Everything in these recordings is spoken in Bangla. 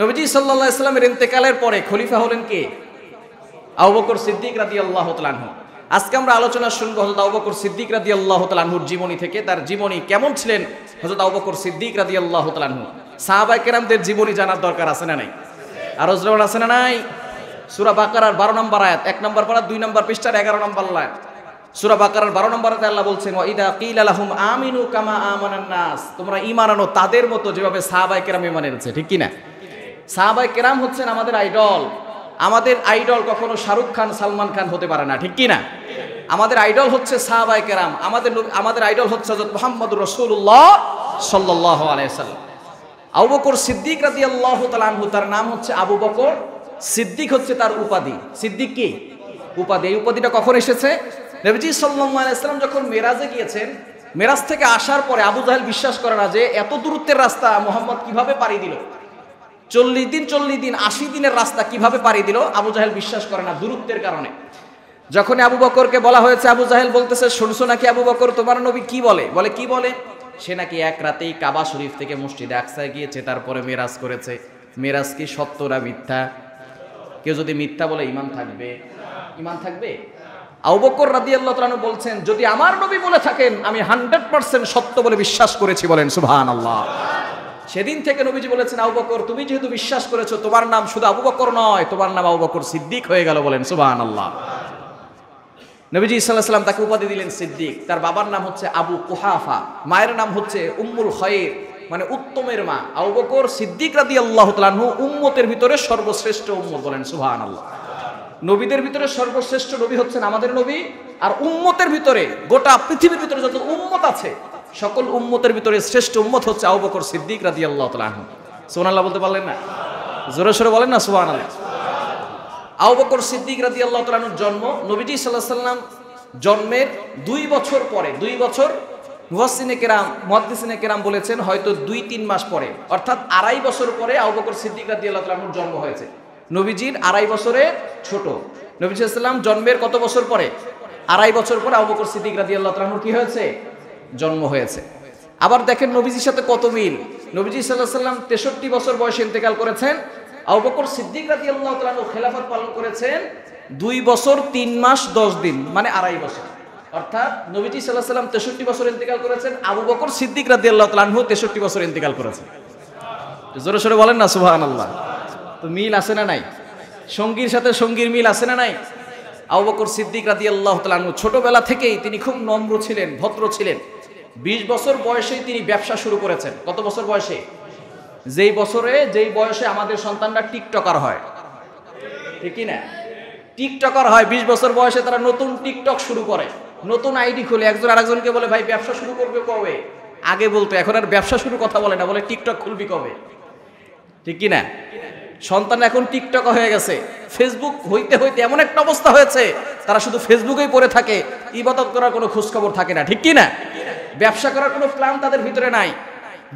নবীজি সাল্লাল্লাহু আলাইহি সাল্লামের ইন্তেকালের পরে খলিফা হলেন কে? আবু বকর সিদ্দিক রাদিয়াল্লাহু তাআলা আনহু। আজকে আমরা আলোচনা শুনবো হযরত আবু বকর সিদ্দিক রাদিয়াল্লাহু তাআলা আনহুর জীবনী থেকে। তার জীবনী কেমন ছিলেন হযরত আবু বকর সিদ্দিক রাদিয়াল্লাহু তাআলা আনহু। সাহাবায়ে কেরামদের জীবনী জানার দরকার আছে না নাই? আর জোর আছে না নাই? সূরা বাকারার 12 নম্বর আয়াত, 1 নম্বর পারা 2 নম্বর পৃষ্ঠার 11 নম্বর লাইন। সূরা বাকারার 12 নম্বর আয়াতে আল্লাহ বলছেন, ওয়া ইদা কিলা লাহুম আমিনু কামা আমানান নাস, তোমরা ঈমান আনো তাদের মতো যেভাবে সাহাবায়ে কেরাম ঈমান এনেছে। ঠিক কি না? সাহাবায়ে কেরাম হচ্ছেন আমাদের আইডল। আমাদের আইডল কখনো শাহরুখ খান, সালমান খান হতে পারে না। ঠিক কি না? আমাদের আইডল হচ্ছে সাহাবায়ে কেরাম। আমাদের আইডল হচ্ছে হযরত মুহাম্মদুর রাসূলুল্লাহ সাল্লাল্লাহু আলাইহি সাল্লাম। আবু বকর সিদ্দিক রাদিয়াল্লাহু তাআলা আনহু, তার নাম হচ্ছে আবু বকর, সিদ্দিক হচ্ছে তার উপাধি। সিদ্দিক কি উপাধি? এই উপাধিটা কখন এসেছে? নবীজি সাল্লাল্লাহু আলাইহি সাল্লাম যখন মেরাজে গিয়েছেন, মেরাজ থেকে আসার পরে আবু জাহেল বিশ্বাস করে না যে এত দূরত্বের রাস্তা মুহাম্মদ কিভাবে পাড়ি দিল। 40 দিন 80 দিনের রাস্তা কিভাবে পাড়ি দিল আবু জাহেল বিশ্বাস করে না দূরত্বের কারণে। যখন আবু বকরকে বলা হয়েছে, আবু জাহেল বলতেছে, শুনছো নাকি আবু বকর তোমার নবী কি বলে? বলে কি বলে? সে নাকি এক রাতেই কাবা শরীফ থেকে মসজিদে আকসায় গিয়েছে, তারপরে মেরাজ করেছে। মেরাজ কি সত্য না মিথ্যা? কেউ যদি মিথ্যা বলে ঈমান থাকবে? ঈমান থাকবে? আবু বকর রাদিয়াল্লাহু তাআলা আনহু বলছেন, যদি আমার নবী বলে থাকেন আমি 100% সত্য বলে বিশ্বাস করেছি। বলেন সুবহানাল্লাহ। সেদিন থেকে নবীজি বলেছেন, আবু বকর তুমি যেহেতু বিশ্বাস করেছো, তোমার নাম শুধু আবু বকর নয়, তোমার নাম আবু বকর সিদ্দিক হয়ে গেল। বলেন সুবহানাল্লাহ। নবীজি সাল্লাল্লাহু আলাইহি ওয়াসাল্লাম তাকে উপাধি দিলেন সিদ্দিক। তার বাবার নাম হচ্ছে আবু কুহাফা, মায়ের নাম হচ্ছে উম্মুল খায়র, মানে উত্তমের মা। আবু বকর সিদ্দিক রাদিয়াল্লাহু তাআলা আনহু উম্মতের ভিতরে সর্বশ্রেষ্ঠ উম্মত। বলেন সুবহানাল্লাহ। নবীদের ভিতরে সর্বশ্রেষ্ঠ নবী হচ্ছেন আমাদের নবী, আর উম্মতের ভিতরে, গোটা পৃথিবীর ভিতরে যত উম্মত আছে সকল উম্মতের ভিতরে শ্রেষ্ঠ উম্মত হচ্ছে আবু বকর সিদ্দিক রাদিয়াল্লাহু তাআলা আনহু। সুবহানাল্লাহ বলতে পারলেন না? জোরে সোরে বলেন না সুবহানাল্লাহ। আবু বকর সিদ্দিক রাদিয়াল্লাহু তাআলা আনহুর জন্ম নবীজি সাল্লাল্লাহু আলাইহি সাল্লাম জন্মের 2 বছর পরে, 2 বছর মুহাদ্দিসিনে কেরাম বলেছেন হয়তো 2-3 মাস পরে, অর্থাৎ 2.5 বছর পরে আবু বকর সিদ্দিক রাদিয়াল্লাহু তাআলা আনহুর জন্ম হয়েছে। নবীজির 2.5 বছরের ছোট। নবী সাল্লাল্লাহু আলাইহি সাল্লাম জন্মের কত বছর পরে? 2.5 বছর পরে আবু বকর সিদ্দিক রাদিয়াল্লাহু তাআলা আনহুর কি হয়েছে? জন্ম হয়েছে। আবার দেখেন নবীজির সাথে কত মিল। নবীজি সাল্লাল্লাহু আলাইহি সাল্লাম 63 বছর বয়সে ইন্তেকাল করেছেন। আবু বকর সিদ্দিক রাদিয়াল্লাহু তাআলা আনহু খেলাফত পালন করেছেন 2 বছর 3 মাস 10 দিন, মানে 2.5 বছর। অর্থাৎ নবীজি সাল্লাল্লাহু আলাইহি সাল্লাম 63 বছর ইন্তেকাল করেছেন, আবু বকর সিদ্দিক রাদিয়াল্লাহু তাআলা আনহু 63 বছর ইন্তেকাল করেছেন। জোরে সোরে বলেন না সুবহানাল্লাহ। তো মিল আছে না নাই? সঙ্গীর সাথে সঙ্গীর মিল আছে না নাই? আবু বকর সিদ্দিক রাদিয়াল্লাহু তাআলা আনহু ছোটবেলা থেকেই তিনি খুব নম্র ছিলেন, ভদ্র ছিলেন। 20 বছর বয়সেই তিনি ব্যবসা শুরু করেছেন। কত বছর বয়সে? যেই বয়সে আমাদের সন্তানরা টিকটকার হয়। ঠিক কি না? টিকটকার হয় 20 বছর বয়সে, তারা নতুন টিকটক শুরু করে, নতুন আইডি খুলে। একজন আরেকজনকে বলে, ভাই ব্যবসা শুরু করবে কবে? আগে বলতো, এখন আর ব্যবসা শুরু কথা বলে না, বলে টিকটক খুলবি কবে? ঠিক কি না? সন্তান এখন টিকটক হয়ে গেছে। ফেসবুক হইতে হইতে এমন একটা অবস্থা হয়েছে, তারা শুধু ফেসবুকেই পড়ে থাকে, ইবাদত করার কোনো খোঁজখবর থাকে না। ঠিক কি না? ব্যবসা করার কোনো প্ল্যান তাদের ভিতরে নাই।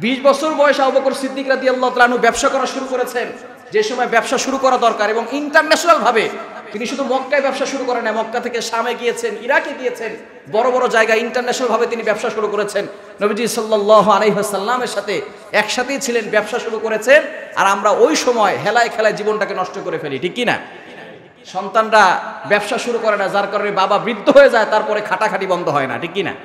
20 বছর বয়সে আবু বকর সিদ্দিক রাদিয়াল্লাহু তাআলা আনহু ব্যবসা করা শুরু করেছেন, যে সময় ব্যবসা শুরু করা দরকার। এবং ইন্টারন্যাশনাল ভাবে তিনি শুধু মক্কায় ব্যবসা শুরু করেন না, মক্কা থেকে শামে গিয়েছেন, ইরাকে গিয়েছেন, বড় বড় জায়গায় ইন্টারন্যাশনাল ভাবে তিনি ব্যবসা শুরু করেছেন। নবীজি সাল্লাল্লাহু আলাইহি ওয়াসাল্লামের সাথে একসাথেই ছিলেন, ব্যবসা শুরু করেছেন। আর আমরা ওই সময় হেলায় খেলায় জীবনটাকে নষ্ট করে ফেলি। ঠিক কি না? সন্তানরা ব্যবসা শুরু করে না, যার কারণে বাবা বৃদ্ধ হয়ে যায়, তারপরে খাটাখাটি বন্ধ হয় না। ঠিক কি না?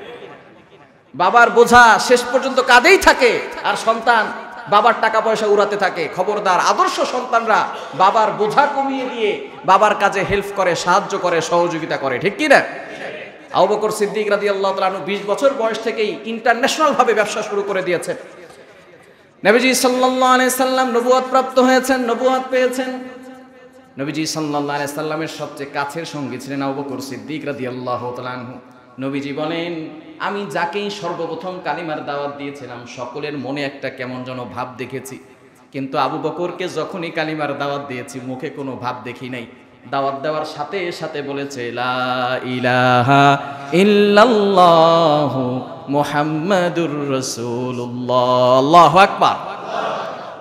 বাবার বোঝা শেষ পর্যন্ত কাঁধেই থাকে, আর সন্তান বাবার টাকা পয়সা উড়াতে থাকে। খবরদার, আদর্শ সন্তানরা বাবার বোঝা কমিয়ে দিয়ে বাবার কাজে হেল্প করে, সাহায্য করে, সহযোগিতা করে। ঠিক কি না? আবু বকর সিদ্দিক রাদিয়াল্লাহু তাআলা আনহু 20 বছর বয়স থেকেই ইন্টারন্যাশনাল ভাবে ব্যবসা শুরু করে দিয়েছেন। নবীজি সাল্লাল্লাহু আলাইহি সাল্লাম নবুয়ত প্রাপ্ত হয়েছেন, নবুয়ত পেয়েছেন। নবীজি সাল্লাল্লাহু আলাইহি সাল্লামের সবচেয়ে কাছের সঙ্গী ছিলেন আবু বকর সিদ্দিক রাদিয়াল্লাহু তাআলা আনহু। নবীজি বলেন, আমি যাকেই সর্বপ্রথম কালিমার দাওয়াত দিয়েছিলাম সকলের মনে একটা কেমন যেন ভাব দেখেছি, কিন্তু আবু বকরকে যখনই কালিমার দাওয়াত দিয়েছি মুখে কোনো ভাব দেখি নাই। দাওয়াত দেওয়ার সাথে সাথে বলেছে, লা ইলাহা ইল্লাল্লাহু মুহাম্মাদুর রাসূলুল্লাহ, আল্লাহু আকবার।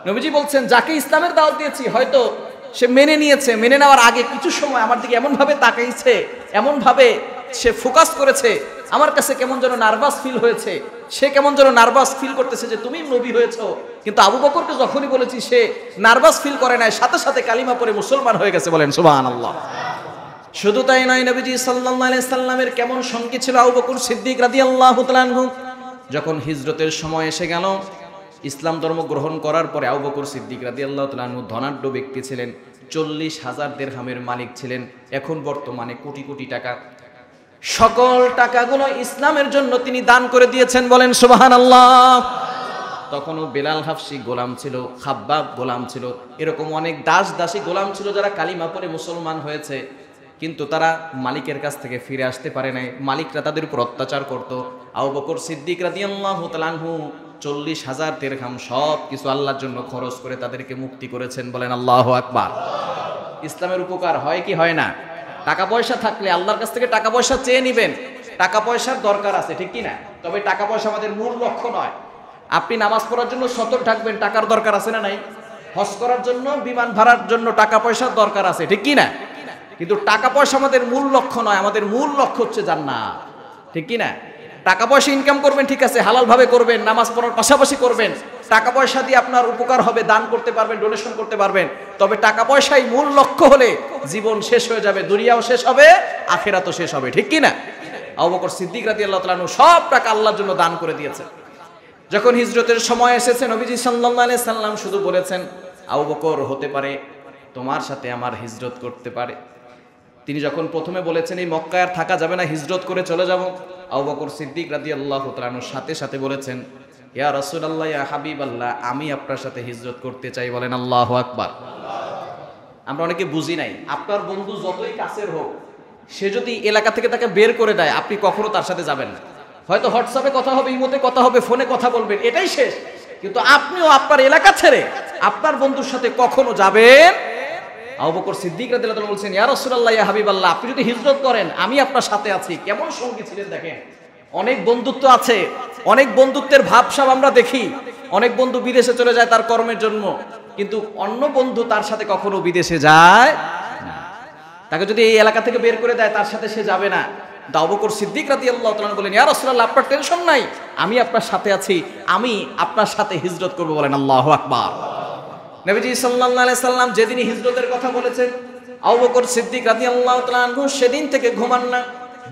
নবীজি বলছেন, যাকে ইসলামের দাওয়াত দিয়েছি হয়তো সে মেনে নিয়েছে, মেনে নেওয়ার আগে কিছু সময় আমার দিকে এমন ভাবে তাকাইছে, এমন ভাবে সে ফোকাস করেছে, আমার কাছে কেমন যেন নার্ভাস ফিল হয়েছে, সে কেমন যেন নার্ভাস ফিল করতেছে যে তুমি নবী হয়েছো। কিন্তু আবু বকরকে যখনই বলেছি সে নার্ভাস ফিল করে নাই, সাথে সাথে কালিমা পড়ে মুসলমান হয়ে গেছে। বলেন সুবহানাল্লাহ। শুধু তাই নয়, নবীজি সাল্লাল্লাহু আলাইহি সাল্লামের কেমন সঙ্গী ছিল আবু বকর সিদ্দিক রাদিয়াল্লাহু তাআলা আনহু। যখন হিজরতের সময় এসে গেল, ইসলাম ধর্ম গ্রহণ করার পরে আবু বকর সিদ্দিক রাদিয়াল্লাহু তাআলা আনহু ধনাঢ্য ব্যক্তি ছিলেন, 40,000 দিরহামের মালিক ছিলেন, এখন বর্তমানে কোটি কোটি টাকা। সকল টাকাগুলো ইসলামের জন্য তিনি দান করে দিয়েছেন। বলেন সুবহানাল্লাহ। তখনও বেলাল হাফসি গোলাম ছিল, খাব্বাব গোলাম ছিল, এরকম অনেক দাস দাসী গোলাম ছিল যারা কালিমা পড়ে মুসলমান হয়েছে, কিন্তু তারা মালিকের কাছ থেকে ফিরে আসতে পারে নাই। মালিকরা তাদের উপর অত্যাচার করত। আবু বকর সিদ্দিক রাদিয়াল্লাহু তাআলা আনহু 40,000 দিরহাম সব কিছু আল্লাহর জন্য খরচ করে তাদেরকে মুক্তি করেছেন। বলেন আল্লাহু আকবার। ইসলামের উপকার হয় কি হয় না? টাকা পয়সা থাকলে আল্লাহর কাছ থেকে টাকা পয়সা চেয়ে নিবেন, টাকা পয়সার দরকার আছে, ঠিক কি না? তবে টাকা পয়সা আমাদের মূল লক্ষ্য নয়। আপনি নামাজ পড়ার জন্য সতর্ক থাকবেন, টাকার দরকার আছে না নাই? হজ করার জন্য, বিমান ভাড়ার জন্য টাকা পয়সার দরকার আছে, ঠিক কি না? কিন্তু টাকা পয়সা আমাদের মূল লক্ষ্য নয়, আমাদের মূল লক্ষ্য হচ্ছে জান্নাত, ঠিক কি না? টাকা পয়সা ইনকাম করবেন, ঠিক আছে, হালাল ভাবে করবেন, নামাজ পড়ার পাশাপাশি করবেন, টাকা পয়সা দিয়ে আপনার উপকার হবে, দান করতে পারবেন, ডোনেশন করতে পারবেন। তবে টাকা পয়সাই মূল লক্ষ্য হলে জীবন শেষ হয়ে যাবে, দুনিয়াও শেষ হবে, আখিরাতও শেষ হবে, ঠিক কি না? আবু বকর সিদ্দিক রাদিয়াল্লাহু তাআলা আনহু সব টাকা আল্লাহর জন্য দান করে দিয়েছেন। যখন হিজরতের সময় এসেছে, নবীজি সাল্লাল্লাহু আলাইহি সাল্লাম শুধু বলেছেন, আবু বকর হতে পারে তোমার সাথে আমার হিজরত করতে পারে। তিনি যখন প্রথমে বলেছেন এই মক্কায় আর থাকা যাবে না, হিজরত করে চলে যাব, আবু বকর সিদ্দিক রাদিয়াল্লাহু তাআলা আনহু সাথে সাথে বলেছেন, ইয়া রাসূলুল্লাহ, ইয়া হাবিবাল্লাহ, আমি আপনার সাথে হিজরত করতে চাই। বলেন আল্লাহু আকবার। আমরা অনেকে বুঝি নাই, আপনার বন্ধু যতই কাছের হোক, সে যদি এলাকা থেকে তাকে বের করে দেয়, আপনি কখনো তার সাথে যাবেন না। হয়তো হোয়াটসঅ্যাপে কথা হবে, ইমোতে কথা হবে, ফোনে কথা বলবেন, এটাই শেষ। কিন্তু আপনিও আপনার এলাকা ছেড়ে আপনার বন্ধুর সাথে কখনো যাবেন। আবু বকর সিদ্দিক রাদিয়াল্লাহু তাআলা বলছেন, ইয়া রাসূলুল্লাহ, ইয়া হাবিবাল্লাহ, আপনি যদি হিজরত করেন আমি আপনার সাথে আছি। কেমন সঙ্গী ছিলেন দেখেন। অনেক বন্ধুত্ব আছে, অনেক বন্ধুত্বের ভাবসাব আমরা দেখি। অনেক বন্ধু বিদেশে চলে যায় তার কর্মের জন্য, কিন্তু অন্য বন্ধু তার সাথে কখনো বিদেশে যায় না। তাকে যদি এই এলাকা থেকে বের করে দেয়, তার সাথে সে যাবে না। আবু বকর সিদ্দিক রাদিয়াল্লাহু তাআলা বলেন, ইয়া রাসূলুল্লাহ, আপনার টেনশন নাই, আমি আপনার সাথে আছি, আমি আপনার সাথে হিজরত করব। বলেন আল্লাহু আকবার। নবীজি সাল্লাল্লাহু আলাইহি সাল্লাম যেদিন হিজরতের কথা বলেছেন, আবু বকর সিদ্দিক রাদিয়াল্লাহু তাআলা আনহু সেদিন থেকে ঘুমান না।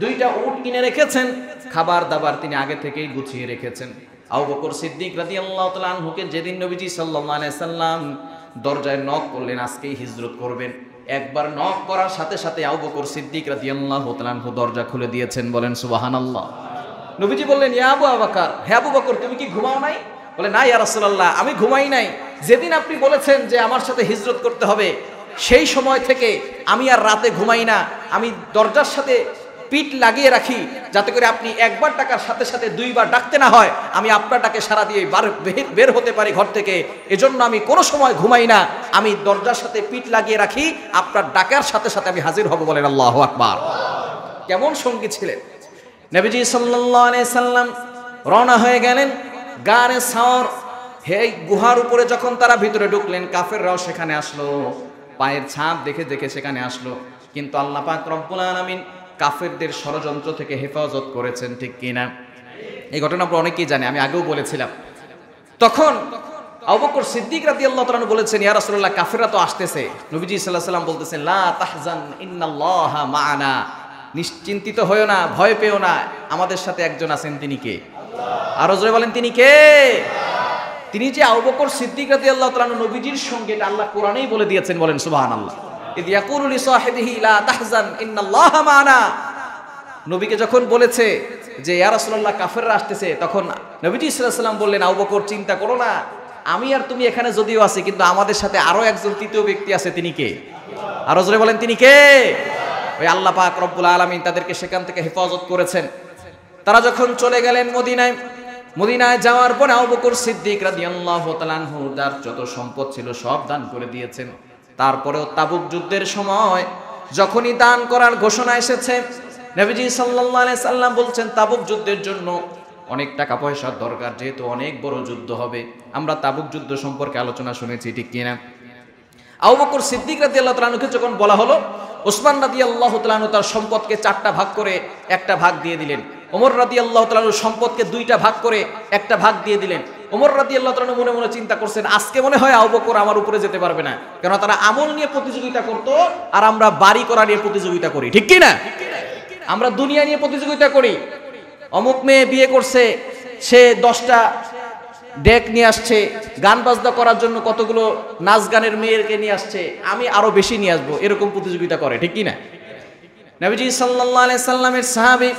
2টা উট কিনে রেখেছেন, খাবার দাবার তিনি আগে থেকেই গুছিয়ে রেখেছেন। আবু বকর সিদ্দিক রাদিয়াল্লাহু তাআলা আনহুকে যেদিন নবীজি সাল্লাল্লাহু আলাইহি সাল্লাম দরজায় নক করলেন, আজকেই হিজরত করবেন, একবার নক করার সাথে সাথে আবু বকর সিদ্দিক রাদিয়াল্লাহু তাআলা আনহু দরজা খুলে দিয়েছেন। বলেন সুবহানাল্লাহ। নবীজি বললেন, ইয়া আবু বকর, হে আবু বকর, তুমি কি ঘুমাও নাই? বলে, না ইয়া রাসূলুল্লাহ, আমি ঘুমাই নাই। যেদিন আপনি বলেছেন যে আমার সাথে হিজরত করতে হবে, সেই সময় থেকে আমি আর রাতে ঘুমাই না। আমি দরজার সাথে পিঠ লাগিয়ে রাখি, যাতে করে আপনি একবার ডাকার সাথে সাথে 2বার ডাকতে না হয়, আমি আপনার ডাকে সাড়া দিয়ে বের হতে পারি ঘর থেকে। এজন্য আমি কোনো সময় ঘুমাই না, আমি দরজার সাথে পিঠ লাগিয়ে রাখি, আপনার ডাকার সাথে সাথে আমি হাজির হব। বলেন আল্লাহু আকবার। কেমন সঙ্গী ছিলেন। নবীজি সাল্লাল্লাহু আলাইহি সাল্লাম রওনা হয়ে গেলেন। গারে সাওর, হে গুহার উপরে যখন তারা ভিতরে ঢুকলেন, কাফেররাও সেখানে আসলো, পায়ের ছাপ দেখে দেখে সেখানে আসলো। কিন্তু আল্লাহ পাক রব্বুল আলামিন কাফেরদের ষড়যন্ত্র থেকে হেফাজত করেছেন, ঠিক কিনা? এই ঘটনা আমরা অনেকেই জানি, আমি আগেও বলেছিলাম। তখন আবু বকর সিদ্দিক রাদিয়াল্লাহু তাআলা বলেছেন, ইয়া রাসূলুল্লাহ, কাফেররা তো আসতেছে। নবীজি সাল্লাল্লাহু আলাইহি ওয়াসাল্লাম বলতেছেন, লা তাহজান ইন্নাল্লাহা মা'ানা, নিশ্চিন্তিত হয়ো না, ভয় পেও না, আমাদের সাথে একজন আছেন। তিনি কে? আল্লাহ। আরো জোরে বলেন, তিনি কে? তিনি যে আবু বকর সিদ্দিক রাদিয়াল্লাহু তাআলা নবীজির সঙ্গে, এটা আল্লাহ কোরআনেই বলে দিয়েছেন। বলেন সুবহানাল্লাহ। ইদ ইয়াকুলু লিসাহিবিহি লা তাহজান ইন্নাল্লাহা মা'ানা, নবীকে যখন বলেছে যে ইয়া রাসূলুল্লাহ, কাফেররা আসতেছে, তখন নবীজি সাল্লাল্লাহু আলাইহি ওয়াসাল্লাম বললেন, আবু বকর, চিন্তা করো না, আমি আর তুমি এখানে যদিও আছি, কিন্তু আমাদের সাথে আরো একজন তৃতীয় ব্যক্তি আছে। তিনি কে? আরো জোরে বলেন, তিনি কে? ওই আল্লাহ পাক রব্বুল আলামিন তাদেরকে সেখান থেকে হেফাজত করেছেন। তারা যখন চলে গেলেন মদিনায় যাওয়ার পরে আবু বকর সিদ্দিক রাদিয়াল্লাহু তাআলা আনহু যার যত সম্পদ ছিল সব দান করে দিয়েছেন। তারপরেও তাবুক যুদ্ধের সময় যখনই দান করার ঘোষণা এসেছে, নবীজি সাল্লাল্লাহু আলাইহি সাল্লাম বলছেন, তাবুক যুদ্ধের জন্য অনেক টাকা পয়সার দরকার, যেহেতু অনেক বড় যুদ্ধ হবে। আমরা তাবুক যুদ্ধ সম্পর্কে আলোচনা শুনেছি, ঠিক কিনা? আবু বকর সিদ্দিক রাদিয়াল্লাহু তাআলা আনহুকে যখন বলা হলো, ওসমান রাদিয়াল্লাহু তাআলা আনহু তার সম্পদকে 4টা ভাগ করে একটা ভাগ দিয়ে দিলেন। ওমর রাদিয়াল্লাহু তাআলা আনহু সম্পদকে 2টা ভাগ করে একটা ভাগ দিয়ে দিলেন। ওমর রাদিয়াল্লাহু তাআলা মনে মনে চিন্তা করছেন, আজকে মনে হয় আবু বকর আমার উপরে যেতে পারবে না, কারণ তারা আমল নিয়ে প্রতিযোগিতা করত আর আমরা বাড়ি করা নিয়ে প্রতিযোগিতা করি, ঠিক কি না? আমরা দুনিয়া নিয়ে প্রতিযোগিতা করি। অমুক মেয়ে বিয়ে করছে, সে 10টা ডেক নিয়ে আসছে, গান বাজনা করার জন্য কতগুলো নাচ গানের মেয়েকে নিয়ে আসছে, আমি আরো বেশি নিয়ে আসবো, এরকম প্রতিযোগিতা করে, ঠিক কি না? নবীজি সাল্লাল্লাহু আলাইহি সাল্লামের সাহাবী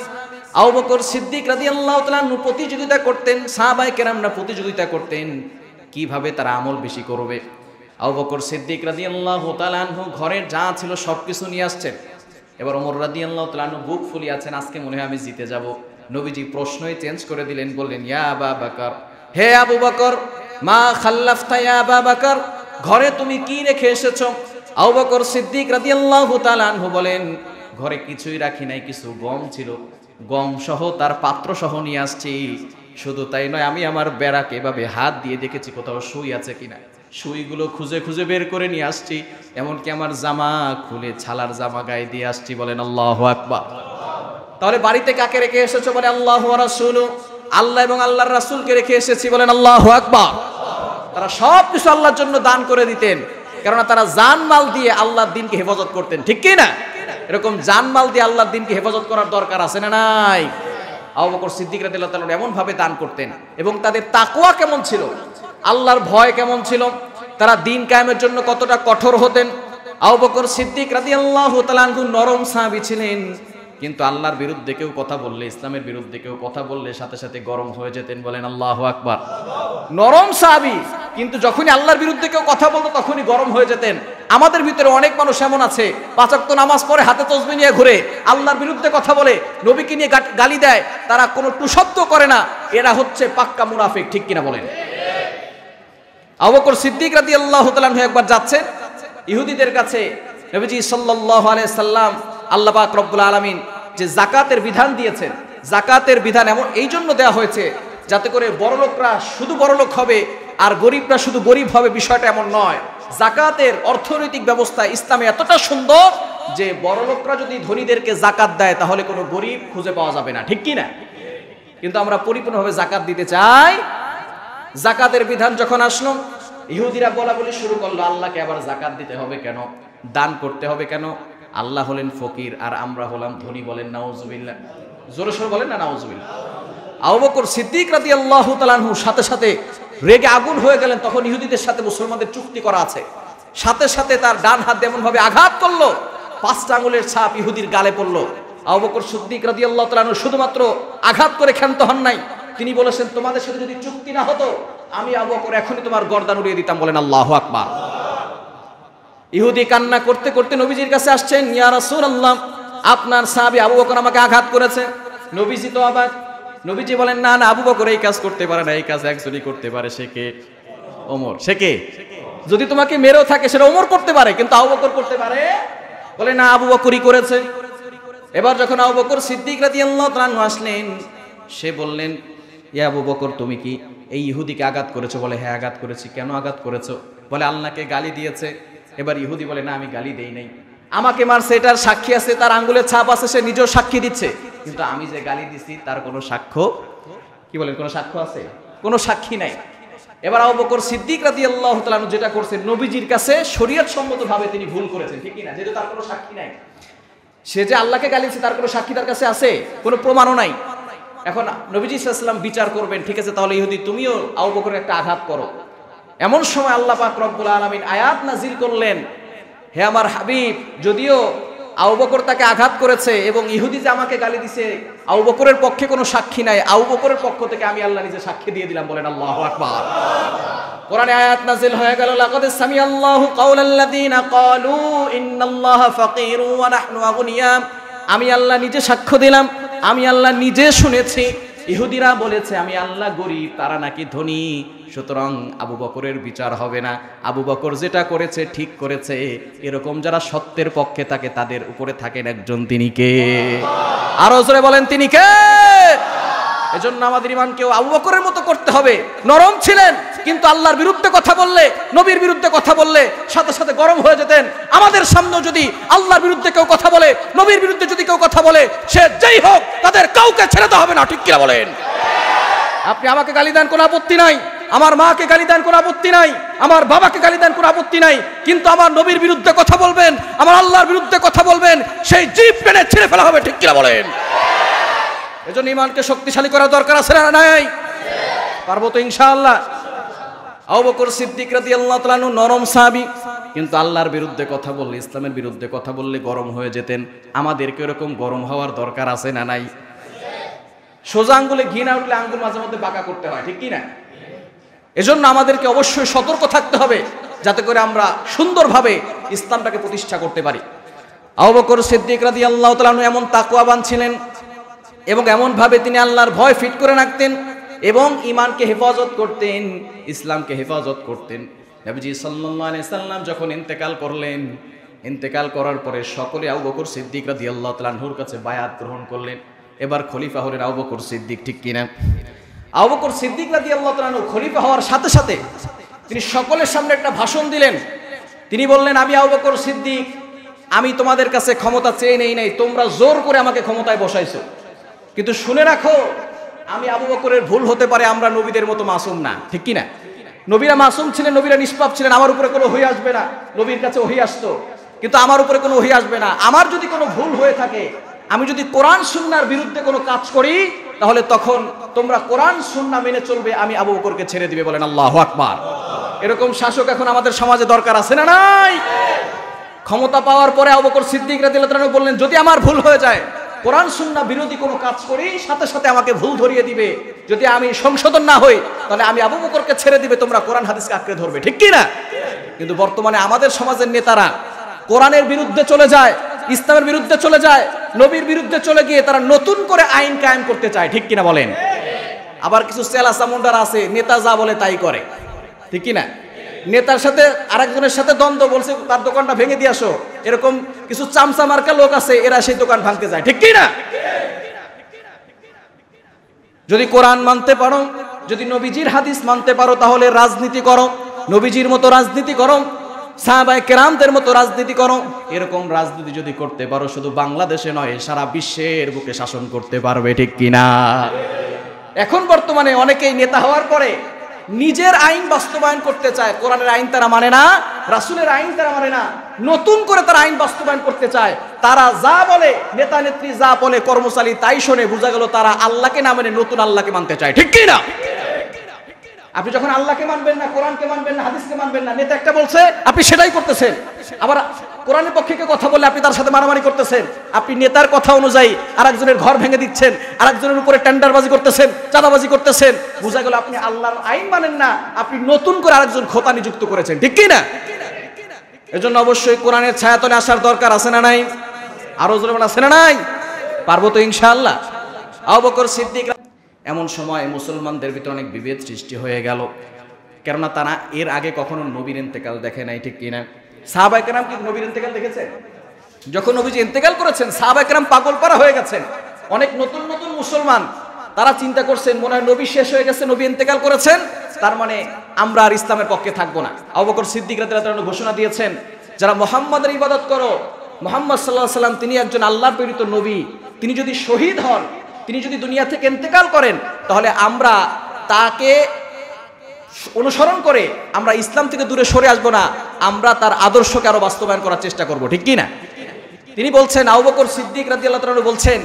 আবু বকর সিদ্দিক রাদিয়াল্লাহু তাআলা আনহু প্রতিযোগিতা করতেন, সাহাবায়ে কেরামরা প্রতিযোগিতা করতেন কিভাবে তারা আমল বেশি করবে। আবু বকর সিদ্দিক রাদিয়াল্লাহু তাআলা আনহু ঘরের যা ছিল সবকিছু নিয়ে আসছেন। এবার ওমর রাদিয়াল্লাহু তাআলা আনহু বুক ফুলিয়ে আছেন, আজকে মনে হয় আমি জিতে যাব। নবীজি প্রশ্নই চেঞ্জ করে দিলেন, বললেন, ইয়া আবা বকর, হে আবু বকর, মা খাল্লাফতা ইয়া আবা বকর, ঘরে তুমি কি রেখে এসেছো? আবু বকর সিদ্দিক রাদিয়াল্লাহু তাআলা আনহু বলেন, ঘরে কিছুই রাখি নাই, কিছু গম ছিল, গম সহ তার পাত্র সহ নিয়ে আসছি। শুধু তাই নয়, আমি আমার বেড়াকে এভাবে হাত দিয়ে দেখেছি কোথাও সুই আছে কিনা, সুইগুলো খুঁজে খুঁজে বের করে নিয়ে আসছি। এমনকি আমার জামা খুলে ছালার জামা গায়ে দিয়ে আসছি। বলেন আল্লাহু আকবার। তাহলে বাড়িতে কাকে রেখে এসেছো? বলে আল্লাহু ওয়া রাসূলু, আল্লাহ এবং আল্লাহর রাসূলকে রেখে এসেছি। বলেন আল্লাহু আকবার। তারা সব কিছু আল্লাহর জন্য দান করে দিতেন, কারণ তারা জানমাল দিয়ে আল্লাহর দ্বীনকে হেফাজত করতেন, ঠিক কি না? এরকম জানমাল দিয়ে আল্লাহর দ্বীনকে হেফাজত করার দরকার আছে না নাই? আবু বকর সিদ্দিক রাদিয়াল্লাহু তাআলা এমন ভাবে দান করতেন। এবং তাদের তাকওয়া কেমন ছিল, আল্লাহর ভয় কেমন ছিল, তারা দ্বীন কায়েমের জন্য কতটা কঠোর হতেন। আবু বকর সিদ্দিক রাদিয়াল্লাহু তাআলা আনহু নরম সাহাবী ছিলেন, কিন্তু আল্লাহর বিরুদ্ধে কেউ কথা বললে, ইসলামের বিরুদ্ধে কেউ কথা বললে সাথে সাথে গরম হয়ে যেতেন। বলেন আল্লাহু আকবার। নরম সাহাবী, কিন্তু যখনই আল্লাহর বিরুদ্ধে কেউ কথা বলতো তখনই গরম হয়ে যেতেন। আমাদের ভিতরে অনেক মানুষ এমন আছে, 5 ওয়াক্ত নামাজ পড়ে হাতে তাসবিহ নিয়ে ঘুরে, আল্লাহর বিরুদ্ধে কথা বলে, নবীকে নিয়ে গালি দেয়, তারা কোনো টুশব্দ করে না, এরা হচ্ছে পাক্কা মুনাফিক, ঠিক কিনা বলেন? আবু বকর সিদ্দিক রাদিয়াল্লাহু তাআলা আনহু একবার যাচ্ছেন ইহুদিদের কাছে। নবীজি সাল্লাল্লাহু আলাইহি সাল্লাম, আল্লাহ পাক রব্বুল আলামিন যে যাকাতের বিধান দিয়েছেন, যাকাতের বিধান এমন এই জন্য দেওয়া হয়েছে যাতে করে বড়লোকরা শুধু বড়লোক হবে আর গরিবরা শুধু গরিব হবে, বিষয়টা এমন নয়। যাকাতের অর্থনৈতিক ব্যবস্থা ইসলামে এতটা সুন্দর যে বড়লোকরা যদি ধনীদেরকে যাকাত দেয় তাহলে কোনো গরিব খুঁজে পাওয়া যাবে না, ঠিক কি না? কিন্তু আমরা পরিপূর্ণভাবে যাকাত দিতে চাই। যাকাতের বিধান যখন আসলো, ইহুদিরা বলাবলি শুরু করলো, আল্লাহকে আবার যাকাত দিতে হবে কেন, দান করতে হবে কেন? আল্লাহ হলেন ফকির আর আমরা হলাম ধনী। বলেন নাউজুবিল্লাহ। জোরে সোরে বলেন না নাউজুবিল্লাহ। আবু বকর সিদ্দিক রাদিয়াল্লাহু তাআলা আনহু সাথে সাথে রেগে আগুন হয়ে গেলেন। তখন ইহুদিদের সাথে মুসলমানদের চুক্তি করা আছে, সাথে সাথে তার ডান হাত এমন ভাবে আঘাত করলো, 5টা আঙ্গুলের ছাপ ইহুদির গালে পড়লো। আবু বকর সিদ্দিক রাদিয়াল্লাহু তাআলা আনহু শুধুমাত্র আঘাত করে ক্ষান্ত হন নাই, তিনি বলেছেন, তোমাদের সাথে যদি চুক্তি না হতো আমি আবু বকর এখনই তোমার গর্দান উড়িয়ে দিতাম। বলেন আল্লাহু আকবার। ইহুদি কান্না করতে করতে নবীজির কাছে আসছেন, ইয়া রাসূলুল্লাহ, আপনার সাহাবী আবু বকর আমাকে আঘাত করেছে। নবীজি তো অবাক। নবীজি বলেন, না না, আবু বকর এই কাজ করতে পারে না, এই কাজ একজনই করতে পারে, সে কে? ওমর। সে কে? যদি তোমাকে মেরেও থাকে সেটা ওমর করতে পারে, কিন্তু আবু বকর করতে পারে? বলে না, আবু বকরই করেছে। এবার যখন আবু বকর সিদ্দিক রাদিয়াল্লাহু তাআলা আনহু আসলেন, সে বললেন, ইয়া আবু বকর, তুমি কি এই ইহুদিকে আঘাত করেছো? বলে হ্যাঁ আঘাত করেছি। কেন আঘাত করেছো? বলে আল্লাহকে গালি দিয়েছে। এবার ইহুদি বলে, না আমি গালি দেই নাই, আমাকে মারছে, এটার সাক্ষী আছে, তার আঙ্গুলের ছাপ আছে, সে নিজেও সাক্ষী দিচ্ছে, কিন্তু আমি যে গালি দিছি তার কোনো সাক্ষ্য, কি বলেন, কোনো সাক্ষ্য আছে? কোনো সাক্ষী নাই। এবার আবু বকর সিদ্দিক রাদিয়াল্লাহু তাআলা আনহু যেটা করছেন, নবীজির কাছে শরীয়ত সম্মতভাবে তিনি ভুল করেছেন, ঠিক না? যেহেতু তার কোনো সাক্ষী নাই, সে যে আল্লাহকে গালি দিয়েছে তার কোনো সাক্ষী তার কাছে আছে, কোনো প্রমাণও নাই। এখন নবীজি সাল্লাল্লাহু আলাইহি ওয়াসাল্লাম বিচার করবেন, ঠিক আছে, তাহলে ইহুদি তুমিও আবু বকরের একটা আঘাত করো। এমন সময় আল্লাহ পাক রব্বুল আলামিন আয়াত নাজিল করলেন, হে আমার হাবিব, যদিও আবু বকর তাকে আঘাত করেছে এবং ইহুদি যে আমাকে গালি দিছে, আবু বকরের পক্ষে কোনো সাক্ষী নাই, আবু বকরের পক্ষ থেকে আমি আল্লাহ নিজে সাক্ষী দিয়ে দিলাম। বলেন আল্লাহু আকবার। কোরআনে আয়াত নাজিল হয়ে গেল, লাকাদ সামিআল্লাহু কাওলাল্লাযীনা ক্বালু ইন্নাল্লাহা ফাকীরু ওয়া নাহনু আগনিয়া। আমি আল্লাহ নিজে সাক্ষ্য দিলাম, আমি আল্লাহ নিজে শুনেছি, ইহুদিরা বলেছে আমি আল্লাহ গরিব, তারা নাকি ধনী, সুতরাং আবু বকরের বিচার হবে না, আবু বকর যেটা করেছে ঠিক করেছে। এরকম যারা সত্যের পক্ষে থাকে তাদের উপরে থাকেন একজন, তিনি কে? আরো জোরে বলেন, তিনি কে? এজন্য আমাদের ঈমানকেও আবু বকরের মতো করতে হবে। নরম ছিলেন, কিন্তু আল্লাহর বিরুদ্ধে কথা বললে, নবীর বিরুদ্ধে কথা বললে সাথে সাথে গরম হয়ে যেতেন। আমাদের সামনেও যদি আল্লাহর বিরুদ্ধে কেউ কথা বলে, নবীর বিরুদ্ধে যদি কেউ কথা বলে, সে যেই হোক, তাদের কাউকে ছেড়ে দেওয়া হবে না। ঠিক কিনা বলেন? আপনি আমাকে গালি দেন, কোনো আপত্তি নাই, আমার মাকে গালি দেন, কোনো আপত্তি নাই, আমার বাবাকে গালি দেন, কোনো আপত্তি নাই, কিন্তু আমার নবীর বিরুদ্ধে কথা বলবেন, আমার আল্লাহর বিরুদ্ধে কথা বলবেন, সেই জিভ টেনে ছিঁড়ে ফেলা হবে। ঠিক কিনা বলেন? এজন্য ঈমানকে শক্তিশালী করা দরকার আছে না নাই? পারবো তো ইনশাআল্লাহ। আবু বকর সিদ্দিক রাদিয়াল্লাহু তাআলা আনহু নরম সাহাবী, কিন্তু আল্লাহর বিরুদ্ধে কথা বললে, ইসলামের বিরুদ্ধে কথা বললে গরম হয়ে যেতেন। আমাদেরকে এরকম গরম হওয়ার দরকার আছে না নাই? সোজা আঙ্গুলে ঘি না উঠলে আঙ্গুল মাঝে মধ্যে বাঁকা করতে হয়, ঠিক কি না? এজন্য আমাদেরকে অবশ্যই সতর্ক থাকতে হবে, যাতে করে আমরা সুন্দরভাবে ইসলামটাকে প্রতিষ্ঠা করতে পারি। আবু বকর সিদ্দিক রাদিয়াল্লাহু তাআলা আনহু এমন তাকওয়াবান ছিলেন এবং এমনভাবে তিনি আল্লাহর ভয় ফিট করে রাখতেন এবং ঈমানকে হেফাজত করতেন, ইসলামকে হেফাজত করতেন। নবীজি সাল্লাল্লাহু আলাইহি সাল্লাম যখন ইন্তেকাল করলেন, ইন্তেকাল করার পরে সকলে আবু বকর সিদ্দিক রাদিয়াল্লাহু তাআলা আনহুর কাছে বায়াত গ্রহণ করলেন। এবার খলিফা হলেন আবু বকর সিদ্দিক, ঠিক কিনা? আবু বকর সিদ্দিক রাদিয়াল্লাহু তাআলা আনহু খলিফা হওয়ার সাথে সাথে তিনি সকলের সামনে একটা ভাষণ দিলেন। তিনি বললেন, আমি আবু বকর সিদ্দিক, আমি তোমাদের কাছে ক্ষমতা চেয়ে নেই নাই, তোমরা জোর করে আমাকে ক্ষমতায় বসাইছো, কিন্তু শুনে রাখো, আমি আবু বকরের ভুল হতে পারে, আমরা নবীদের মতো মাসুম না। ঠিক কিনা? নবীরা মাসুম ছিলেন, নবীরা নিষ্পাপ ছিলেন, আমার উপরে কোনো ওহী আসবে না। নবীর কাছে ওহী আসতো, কিন্তু আমার উপরে কোনো ওহী আসবে না। আমার যদি কোনো ভুল হয়ে থাকে, আমি যদি কোরআন সুন্নাহর বিরুদ্ধে কোনো কাজ করি, তাহলে তখন তোমরা কোরআন সুন্নাহ মেনে চলবে, আমি আবু বকরকে ছেড়ে দিবে। বলেন আল্লাহু আকবার। এরকম শাসক এখন আমাদের সমাজে দরকার আছে না নাই? ক্ষমতা পাওয়ার পরে আবু বকর সিদ্দিক রাদিয়াল্লাহু তাআলা বললেন, যদি আমার ভুল হয়ে যায়, কোরআন সুন্নাহ বিরোধী কোনো কাজ করি, সাথে সাথে আমাকে ভুল ধরিয়ে দিবে। যদি আমি সংশোধন না হই, তাহলে আমি আবু বকরকে ছেড়ে দিবে, তোমরা কোরআন হাদিসকে আঁকড়ে ধরবে। ঠিক কি না? কিন্তু বর্তমানে আমাদের সমাজের নেতারা কোরআনের বিরুদ্ধে চলে যায়, ইসলামের বিরুদ্ধে চলে যায়, নবীর বিরুদ্ধে চলে গিয়ে তারা নতুন করে আইন কায়েম করতে চায়। ঠিক কিনা বলেন? আবার কিছু চেলা চামুন্ডার আছে, নেতা যা বলে তাই করে। ঠিক কিনা? নেতার সাথে আরেকজনের সাথে দ্বন্দ্ব, বলছে তার দোকানটা ভেঙে দিয়ে আসো, এরকম কিছু চামচা মার্কা লোক আছে, এরা সেই দোকান ভাঙতে যায়। ঠিক কি না? যদি কোরআন মানতে পারো, যদি নবীজির হাদিস মানতে পারো, তাহলে রাজনীতি করো, নবীজির মতো রাজনীতি করো, সাহাবায়ে কেরামদের মতো রাজনীতি করো। এরকম রাজনীতি যদি করতে পারো, শুধু বাংলাদেশে নয়, সারা বিশ্বের বুকে শাসন করতে পারবে। ঠিক কিনা? এখন বর্তমানে অনেকেই নেতা হওয়ার পরে নিজের আইন বাস্তবায়ন করতে চায়। কোরআনের আইন তারা মানে না, রাসূলের আইন তারা মানে না, নতুন করে তারা আইন বাস্তবায়ন করতে চায়। তারা যা বলে, নেতা নেত্রী যা বলে, কর্মচারী তাই শোনে। বোঝা গেল তারা আল্লাহকে না মানে নতুন আল্লাহকে মানতে চায়। ঠিক কি না? আপনি যখন আল্লাহকে মানবেন না, কোরআনকে মানবেন না, হাদিসকে মানবেন না, নেতা একটা বলছে আপনি সেটাই করতেছেন। আবার কোরআনের পক্ষে কথা বললে আপনি তার সাথে মারামারি করতেছেন। আপনি নেতার কথা অনুযায়ী আরেকজনের ঘর ভেঙে দিচ্ছেন, আরেকজনের উপরে টেন্ডারবাজি করতেছেন, চাঁদাবাজি করতেছেন। বোঝা গেল আপনি আল্লাহর আইন মানেন না, আপনি নতুন করে আরেকজন খোতা নিযুক্ত করেছেন। ঠিক কি না? এজন্য অবশ্যই কোরআনের ছায়াতলে আসার দরকার আছে না নাই? আরো জোরে বলেন, আছে না নাই? পারবো তো ইনশাআল্লাহ। আবু বকর সিদ্দিক, এমন সময় মুসলমানদের ভিতরে অনেক বিভেদ সৃষ্টি হয়ে গেল, কেননা তারা এর আগে কখনো নবীর ইন্তেকাল দেখে নাই। ঠিক কিনা? সাহাবায়ে কেরাম কি নবীর ইন্তেকাল দেখেছেন? যখন নবীজি ইন্তেকাল করেছেন, সাহাবায়ে কেরাম পাগলপাড়া হয়ে গেছেন। অনেক নতুন নতুন মুসলমান, তারা চিন্তা করছেন, মনে হয় নবী শেষ হয়ে গেছে, নবী ইন্তেকাল করেছেন, তার মানে আমরা আর ইসলামের পক্ষে থাকবো না। আবু বকর সিদ্দিক রাদিয়াল্লাহু তাআলা ঘোষণা দিয়েছেন, যারা মুহাম্মাদের ইবাদত করো, মুহাম্মদ সাল্লাল্লাহু আলাইহি সাল্লাম তিনি একজন আল্লাহর প্রেরিত নবী, তিনি যদি শহীদ হন, তিনি যদি দুনিয়া থেকে ইন্তেকাল করেন, তাহলে আমরা তাকে অনুসরণ করে আমরা ইসলাম থেকে দূরে সরে আসবো না, আমরা তার আদর্শকে আরো বাস্তবায়ন করার চেষ্টা করব। ঠিক কি না? তিনি বলছেন, আবু বকর সিদ্দিক রাদিয়াল্লাহু তাআলা বলছেন,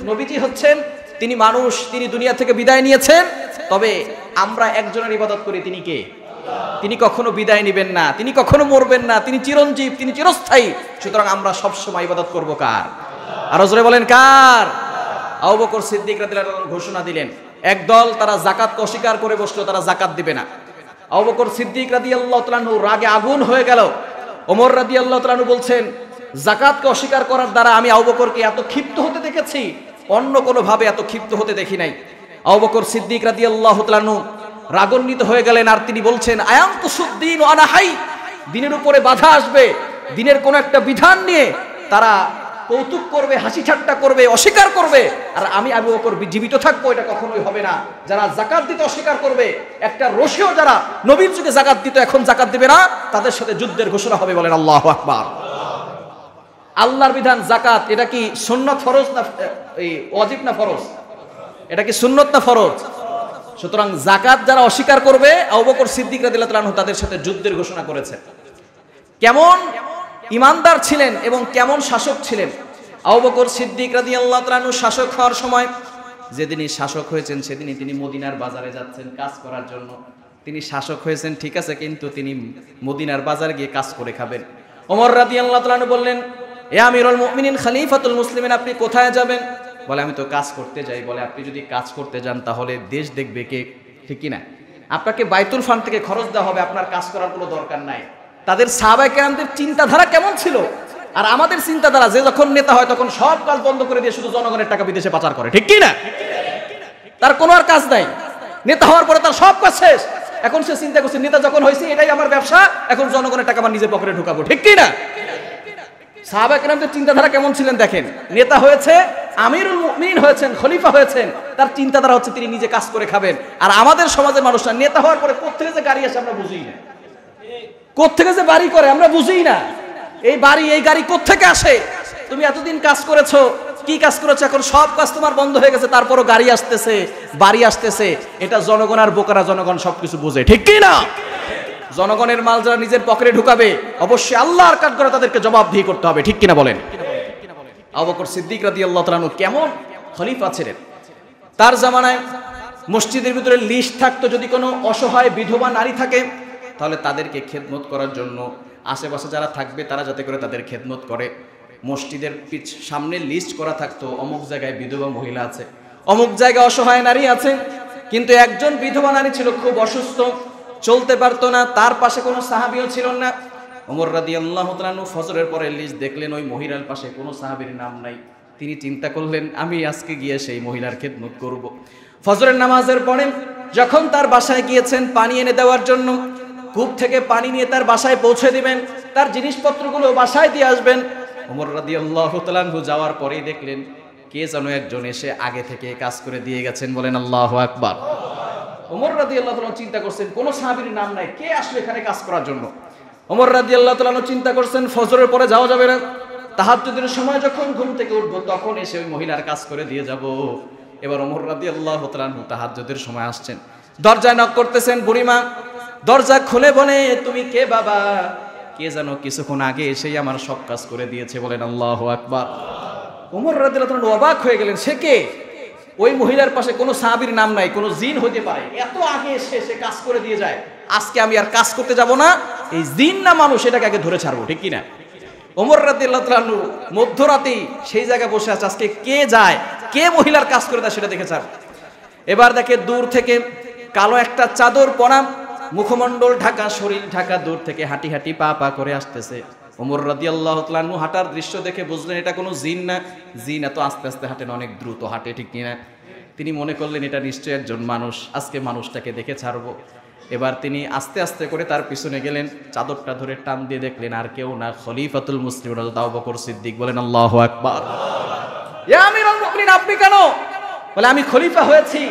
নবীজি হচ্ছেন, তিনি মানুষ, তিনি দুনিয়া থেকে বিদায় নিয়েছেন, তবে আমরা একজনের ইবাদত করি, তিনি কে? তিনি কখনো বিদায় নেবেন না, তিনি কখনো মরবেন না, তিনি চিরঞ্জীব, তিনি চিরস্থায়ী। সুতরাং আমরা সবসময় ইবাদত করব কার? আরো জোরে বলেন, কার? আবু বকর সিদ্দিক রাদিয়াল্লাহু তাআলা ঘোষণা দিলেন। একদল তারা যাকাতকে অস্বীকার করে বসলো, তারা যাকাত দিবে না। আবু বকর সিদ্দিক রাদিয়াল্লাহু তাআলা রাগে আগুন হয়ে গেল। ওমর রাদিয়াল্লাহু তাআলা বলছেন, যাকাতকে অস্বীকার করার দ্বারা আমি আবু বকরকে এত ক্ষিপ্ত হতে দেখেছি, অন্য কোনো ভাবে এত ক্ষিপ্ত হতে দেখি নাই। আবু বকর সিদ্দিক রাদিয়াল্লাহু তাআলা রাগান্বিত হয়ে গেলেন, আর তিনি বলছেন, আয়ানকুসুদ্দিন ওয়া আনা হাই, দিনের উপরে বাধা আসবে, দিনের কোন একটা বিধান নিয়ে তারা কৌতুক করবে, হাসি ঠাট্টা করবে, অস্বীকার করবে, আর আমি আবু বকর জীবিত থাকবো, এটা কখনোই হবে না। যারা যাকাত দিতে অস্বীকার করবে, একটা রশিও যারা নবীর যুগে যাকাত দিত এখন যাকাত দিবে না, তাদের সাথে যুদ্ধের ঘোষণা হবে। বলেন আল্লাহু আকবার। আল্লাহর বিধান যাকাত, এটা কি সুন্নত ফরজ না এই ওয়াজিব না ফরজ? এটা কি সুন্নত না ফরজ? সুতরাং যাকাত যারা অস্বীকার করবে, আবু বকর সিদ্দিক রাদিয়াল্লাহু তাআলা আনহু তাদের সাথে যুদ্ধের ঘোষণা করেছেন। কেমন ইমানদার ছিলেন এবং কেমন শাসক ছিলেন আবু বকর সিদ্দিক রাদিয়াল্লাহু তাআলা আনহু শাসক হওয়ার সময়, যেদিনই শাসক হয়েছেন সেদিনই তিনি মদিনার বাজারে যাচ্ছেন কাজ করার জন্য। তিনি শাসক হয়েছেন ঠিক আছে, কিন্তু তিনি মদিনার বাজারে গিয়ে কাজ করে খাবেন। ওমর রাদিয়াল্লাহু তাআলা আনহু বললেন, এ আমিরুল মুমিনিন খলিফাতুল মুসলিমিন, আপনি কোথায় যাবেন? বলে আমি তো কাজ করতে যাই। বলে আপনি যদি কাজ করতে যান তাহলে দেশ দেখবে কে, ঠিক কি না? আপনাকে বাইতুল ফান্ড থেকে খরচ দেওয়া হবে, আপনার কাজ করার কোনো দরকার নাই। তাদের সাহাবায়ে কেরামদের চিন্তাধারা কেমন ছিল, আর আমাদের চিন্তাধারা, যে যখন নেতা হয় তখন সব কাজ বন্ধ করে দিয়ে শুধু জনগণের টাকা বিদেশে পাচার করে, ঠিক কি না? তার কোনো আর কাজ নাই, নেতা হওয়ার পরে তার সব কাজ শেষ। এখন সে চিন্তা করছে নেতা যখন হয়েছে এটাই আমার ব্যবসা, এখন জনগণের টাকা আমার নিজের পকেটে ঢুকাবো, ঠিক কি না? সাহাবায়ে কেরামদের চিন্তাধারা কেমন ছিলেন দেখেন। নেতা হয়েছে, আমিরুল মুমিনিন হয়েছেন, খলিফা হয়েছেন, তার চিন্তাধারা হচ্ছে তিনি নিজে কাজ করে খাবেন। আর আমাদের সমাজের মানুষরা নেতা হওয়ার পরে কোত্থেকে যে গাড়ি আসে আমরা বুঝি না, কোত্থেকে যে বাড়ি করে আমরা বুঝি না। এই বাড়ি এই গাড়ি কোত্থেকে আসে? তুমি এতদিন কাজ করেছো, কি কাজ করেছো? এখন সব কাজ তোমার বন্ধ হয়ে গেছে, তারপরও গাড়ি আসতেছে, বাড়ি আসতেছে। এটা জনগণ আর বোকারা জনগণ সবকিছু বুঝে, ঠিক কি না? জনগণের মাল যারা নিজের পকেটে ঢুকাবে, অবশ্যই আল্লাহর কাজ করে তাদেরকে জবাবদিহি করতে হবে, ঠিক কিনা বলেন? আবু বকর সিদ্দিক রাদিয়াল্লাহু তাআলা আনহু কেমন খলিফা ছিলেন। তার জামানায় মসজিদের ভিতরে লিস্ট থাকতো, যদি কোনো অসহায় বিধবা নারী থাকে তাহলে তাদেরকে খেদমত করার জন্য আশেপাশে যারা থাকবে তারা যাতে করে তাদের খেদমত করে। মসজিদের সামনে লিস্ট করা থাকতো, অমুক জায়গায় বিধবা মহিলা আছে, অমুক জায়গায় অসহায় নারী আছে। কিন্তু একজন বিধবা নারী ছিল খুব অসুস্থ, চলতে পারতো না, তার পাশে কোনো সাহাবীও ছিল না। ওমর রাদিয়াল্লাহু তাআলা আনহু ফজরের পরে লিস্ট দেখলেন, ওই মহিলার পাশে কোনো সাহাবীর নাম নাই। তিনি চিন্তা করলেন, আমি আজকে গিয়ে সেই মহিলার খেদমত করব। ফজরের নামাজের পরে যখন তার বাসায় গিয়েছেন পানি এনে দেওয়ার জন্য, কূপ থেকে পানি নিয়ে তার বাসায় পৌঁছে দিবেন, তার জিনিসপত্রগুলো বাসায় দিয়ে আসবেন। ওমর রাদিয়াল্লাহু তাআলা আনহু যাওয়ার পরেই দেখলেন কে যেন একজন এসে আগে থেকে কাজ করে দিয়ে গেছেন। বলেন আল্লাহু আকবার। ওমর রাদিয়াল্লাহু তাআলা চিন্তা করছেন কোন সাহাবীর নাম নাই, কে আসলে এখানে কাজ করার জন্য। ওমর রাদিয়াল্লাহু তাআলা চিন্তা করছেন ফজরের পরে যাওয়া যাবে না, তাহাজ্জুদের সময় যখন ঘুম থেকে উঠবো তখন এসে ওই মহিলার কাজ করে দিয়ে যাব। এবার ওমর রাদিয়াল্লাহু তাআলা তাহাজ্জুদের সময় আসছেন, দরজায় নক করতেছেন, বুড়িমা দরজা খুলে বলে, তুমি কে বাবা? কে জানো কিছুক্ষণ আগে এসেই আমার সব কাজ করে দিয়েছে। বলেন আল্লাহু আকবার। ওমর রাদিয়াল্লাহু তাআলা অবাক হয়ে গেলেন, সে কে? ওই মহিলার পাশে কোনো সাহাবীর নাম নাই, কোনো জিন হতে পারে, এত আগে এসে সে কাজ করে দিয়ে যায়। আজকে আমি আর কাজ করতে যাব না, এই জিন না মানুষ এটাকে আগে ধরে ছাড়বো, ঠিক কিনা? ওমর রাদিয়াল্লাহু তাআলা মধ্যরাতেই সেই জায়গায় বসে আছে, আজকে কে যায়, কে মহিলার কাজ করে দেয় সেটা দেখে ছাড়। এবার দেখে দূর থেকে কালো একটা চাদর পরা, মুখমণ্ডল ঢাকা, শরীর ঢাকা, দূর থেকে হাঁটি হাঁটি পা পা করে আসতেছে। ওমর রাদিয়াল্লাহু তাআলা আনহু হাঁটার দৃশ্য দেখে বুঝলেন এটা কোনো জিন না। জিন এত আস্তে আস্তে হাঁটেন, অনেক দ্রুত হাঁটে, ঠিক কিনা? তিনি মনে করলেন এটা নিশ্চয়ই একজন মানুষ, আজকে মানুষটাকে দেখে ছাড়বো। এবার তিনি আস্তে আস্তে করে তার পিছনে গেলেন, চাদরটা ধরে টান দিয়ে দেখলেন আর কেউ না, খলিফাতুল মুসলিমিন হযরত আবু বকর সিদ্দিক। বলেন আল্লাহু আকবার। ইয়া আমিরুল মুমিনিন, আপনি কেন? বলে আমি খলিফা হয়েছি,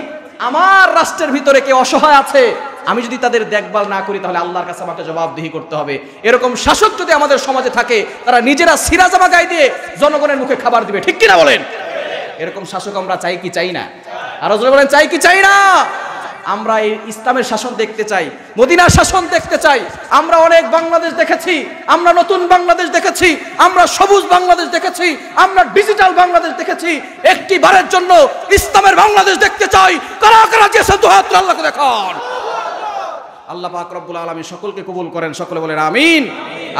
আমার রাষ্ট্রের ভিতরে কে অসহায় আছে, আমি যদি তাদের দেখভাল না করি তাহলে আল্লাহর কাছে আমাকে জবাবদিহি করতে হবে। এরকম শাসক যদি আমাদের সমাজে থাকে, তারা নিজেরা সিরা জামা গায়ে দিয়ে জনগণের মুখে খাবার দিবে, ঠিক কিনা বলেন? এরকম শাসক আমরা চাই কি চাই না? আরো জোরে বলেন, চাই কি চাই না? আমরা এই ইসলামের শাসন দেখতে চাই, মদিনার শাসন দেখতে চাই। আমরা অনেক বাংলাদেশ দেখেছি, আমরা নতুন বাংলাদেশ দেখেছি, আমরা সবুজ বাংলাদেশ দেখেছি, আমরা ডিজিটাল বাংলাদেশ দেখেছি। একটি বারের জন্য ইসলামের বাংলাদেশ দেখতে চাই। কারা কারা যেসব দুহাত আল্লাহকে দেখান। আল্লাহ পাক রব্বুল আলামিন সকলকে কবুল করেন, সকলে বলেন আমিন।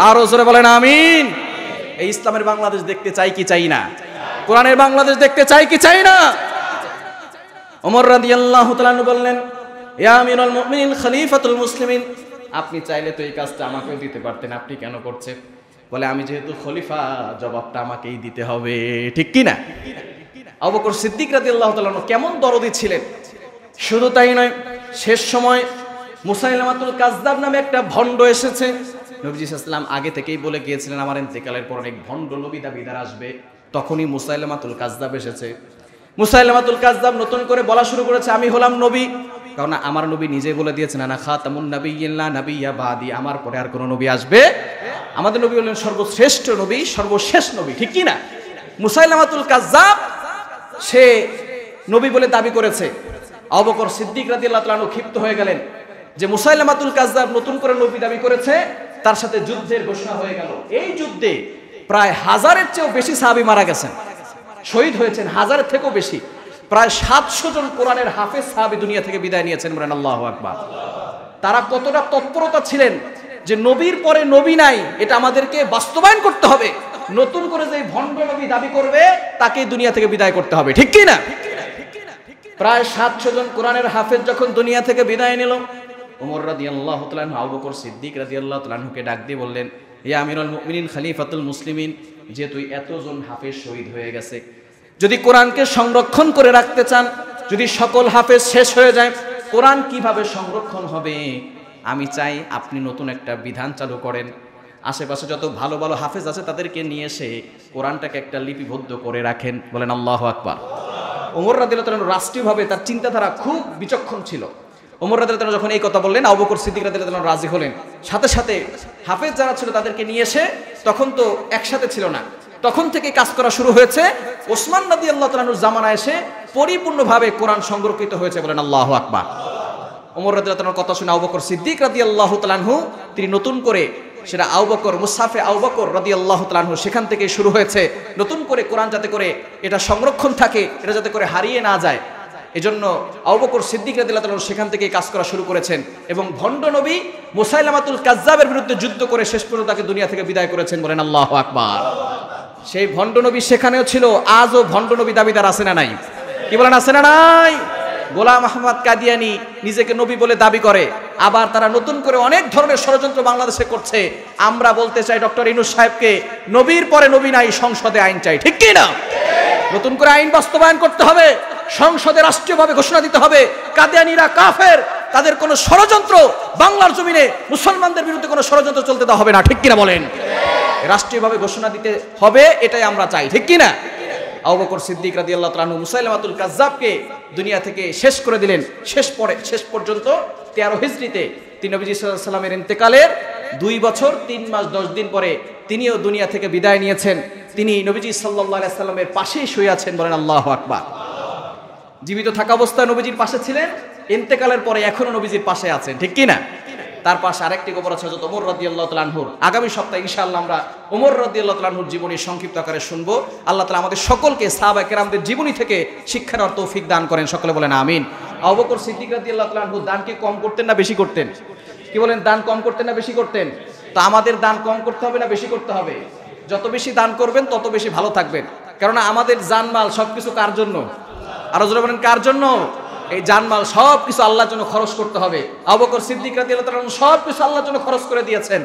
আরো জোরে বলেন আমিন। এই ইসলামের বাংলাদেশ দেখতে চাই কি চাই না? কোরআনের বাংলাদেশ দেখতে চাই কি চাই না? ওমর রাদিয়াল্লাহু তাআলা আনহু বললেন, ইয়া আমিরুল মুমিনিন খলিফাতুল মুসলিমিন, আপনি চাইলে তো এই কাজটা আমাকেও দিতে পারতেন, আপনি কেন করছেন? বলে আমি যেহেতু খলিফা, জবাবটা আমাকেই দিতে হবে, ঠিক কি না? আবু বকর সিদ্দিক রাদিয়াল্লাহু তাআলা আনহু কেমন দরদি ছিলেন। শুধু তাই নয়, শেষ সময় মুসাইলামাতুল কাযযাব নামে একটা ভণ্ড এসেছে। নবী সাল্লাল্লাহু আলাইহি ওয়াসাল্লাম আগে থেকেই বলে গিয়েছিলেন আমার ইন্তেকালের পর অনেক ভণ্ড নবী দাবিদার আসবে। তখনই মুসাইলামাতুল কাযযাব এসেছে। মুসাইলামাতুল কাযযাব নতুন করে বলা শুরু করেছে, আমি হলাম নবী। কারণ আমার নবী নিজে বলে দিয়েছেন, আনা খাতামুন নাবিয়্যিন লা নাবিয়্যা বাদি, আমার পরে আর কোনো নবী আসবে। আমাদের নবী হলেন সর্বশ্রেষ্ঠ নবী, সর্বশেষ নবী, ঠিক কি না? মুসাইলামাতুল কাযযাব সে নবী বলে দাবি করেছে। আবু বকর সিদ্দিক রাদিয়াল্লাহু তাআলা ক্ষিপ্ত হয়ে গেলেন যে মুসাইলামাতুল কাযযাব নতুন করে নবী দাবি করেছে, তার সাথে যুদ্ধের ঘোষণা হয়ে গেল। এই যুদ্ধে প্রায় 1000-এর চেয়েও বেশি সাহাবী মারা গেছেন, শহীদ হয়েছেন, 1000-এর থেকেও বেশি। প্রায় 700 জন কোরআনের হাফেজ সাহাবী দুনিয়া থেকে বিদায় নিয়েছেন, বলেন আল্লাহু আকবার। তারা কতটা তৎপরতা ছিলেন যে নবীর পরে নবী নাই, এটা আমাদেরকে বাস্তবায়ন করতে হবে। নতুন করে যে ভণ্ড নবী দাবি করবে তাকে দুনিয়া থেকে বিদায় করতে হবে, ঠিক কি না? প্রায় 700 জন কোরআনের হাফেজ যখন দুনিয়া থেকে বিদায় নিল, ওমর রাদিয়াল্লাহু তাআলা আনহু আবু বকর সিদ্দিক রাদিয়াল্লাহু তাআলা আনহুকে ডাক দিয়ে বললেন, ইয়া আমিরুল মুমিনিন খলিফাতুল মুসলিমিন, যে তুই এতজন হাফেজ শহীদ হয়ে গেছে, যদি কোরআনকে সংরক্ষণ করে রাখতে চান, যদি সকল হাফেজ শেষ হয়ে যায়, কোরআন কিভাবে সংরক্ষণ হবে? আমি চাই আপনি নতুন একটা বিধান চালু করেন। আশেপাশে যত ভালো ভালো হাফেজ আছে তাদেরকে নিয়ে এসে কোরআনটাকে একটা লিপিবদ্ধ করে রাখেন, বলেন আল্লাহু আকবার। ওমর রাদিয়াল্লাহু তাআলা রাষ্ট্রীয়ভাবে তার চিন্তাধারা খুব বিচক্ষণ ছিল। ওমর রাদিয়াল্লাহু তাআলা যখন এই কথা বললেন, আবু বকর সিদ্দিক রাদিয়াল্লাহু তাআলা রাজি হলেন। সাথে সাথে হাফেজ যারা ছিল তাদেরকে নিয়ে এসে, তখন তো একসাথে ছিল না, তখন থেকে কাজ করা শুরু হয়েছে। ওসমান রাদিয়াল্লাহু তাআলার জামানায় এসে পরিপূর্ণভাবে কোরআন সংরক্ষিত হয়েছে, বলেন আল্লাহু আকবার। ওমর রাদিয়াল্লাহু তাআলার কথা শুনে আবু বকর সিদ্দিক রাদিয়াল্লাহু তাআলা তিনি নতুন করে সেটা আবু বকর মুসহাফে আবু বকর রাদিয়াল্লাহু তাআলা সেখান থেকে শুরু হয়েছে। নতুন করে কোরআন যাতে করে এটা সংরক্ষণ থাকে, এটা যাতে করে হারিয়ে না যায়, এজন্য আবু বকর সিদ্দিক রাদিয়াল্লাহু তাআলা সেখান থেকে কাজ করা শুরু করেছেন এবং ভণ্ড নবী মুসাইলামাতুল কাযযাবের বিরুদ্ধে যুদ্ধ করে শেষ পর্যন্ত তাকে দুনিয়া থেকে বিদায় করেছেন, বলেন আল্লাহু আকবার। সেই ভণ্ড নবী সেখানেও ছিল, আজও ভণ্ড নবী দাবিদার আছে না নাই? কি বলেন, আছে না নাই? গোলাম আহমদ কাদিয়ানি নিজেকে নবী বলে দাবি করে, আবার তারা নতুন করে অনেক ধরনের ষড়যন্ত্র বাংলাদেশে করছে। আমরা বলতে চাই ডক্টর ইউনূস সাহেবকে, নবীর পরে নবী নাই, সংসদে আইন চাই, ঠিক কি না? নতুন করে আইন বাস্তবায়ন করতে হবে, সংসদে রাষ্ট্রীয়ভাবে ঘোষণা দিতে হবে কাদিয়ানীরা কাফের, তাদের কোনো ষড়যন্ত্র বাংলার জমিনে মুসলমানদের বিরুদ্ধে কোনো ষড়যন্ত্র চলতে দেওয়া হবে না, ঠিক কিনা বলেন? রাষ্ট্রীয়ভাবে ঘোষণা দিতে হবে, এটাই আমরা চাই, ঠিক কিনা? আবু বকর সিদ্দিক রাদিয়াল্লাহু তাআলা মুসাইলামাতুল কাযযাবকে দুনিয়া থেকে শেষ করে দিলেন। শেষ পর্যন্ত 13 হিজরিতে তিনি নবীজি সাল্লাল্লাহু আলাইহি সাল্লামের ইন্তেকালের 2 বছর 3 মাস 10 দিন পরে তিনিও দুনিয়া থেকে বিদায় নিয়েছেন। তিনি নবীজি সাল্লাল্লাহু আলাইহি সাল্লামের পাশেই শুয়ে আছেন, বলেন আল্লাহু আকবার। জীবিত থাকা অবস্থায় নবীজির পাশে ছিলেন, ইন্তেকালের পরে এখনো নবীজির পাশে আছেন, ঠিক কি না? তার পাশে আরেকটি কবর আছে হযরত ওমর রাদিয়াল্লাহু তাআলা আনহুর। আগামী সপ্তাহে ইনশাআল্লাহ আমরা ওমর রাদিয়াল্লাহু তাআলা আনহুর জীবনী সংক্ষিপ্ত আকারে শুনবো। আল্লাহ তাআলা আমাদের সকলকে সাহাবা কেরামদের জীবনী থেকে শিক্ষা নেওয়ার তৌফিক দান করেন, সকলে বলেন আমিন। আবু বকর সিদ্দিক রাদিয়াল্লাহু তাআলা আনহু দান কি কম করতেন না বেশি করতেন? কি বলেন, দান কম করতেন না বেশি করতেন? তো আমাদের দান কম করতে হবে না বেশি করতে হবে? যত বেশি দান করবেন তত বেশি ভালো থাকবেন। কারণ আমাদের জানমাল সবকিছু কার জন্য? আরো জোরে বলেন, কার জন্য? এই জানমাল সবকিছু আল্লাহর জন্য খরচ করতে হবে। আবু বকর সিদ্দিক রাদিয়াল্লাহু তাআলা সবকিছু আল্লাহর জন্য খরচ করে দিয়েছেন।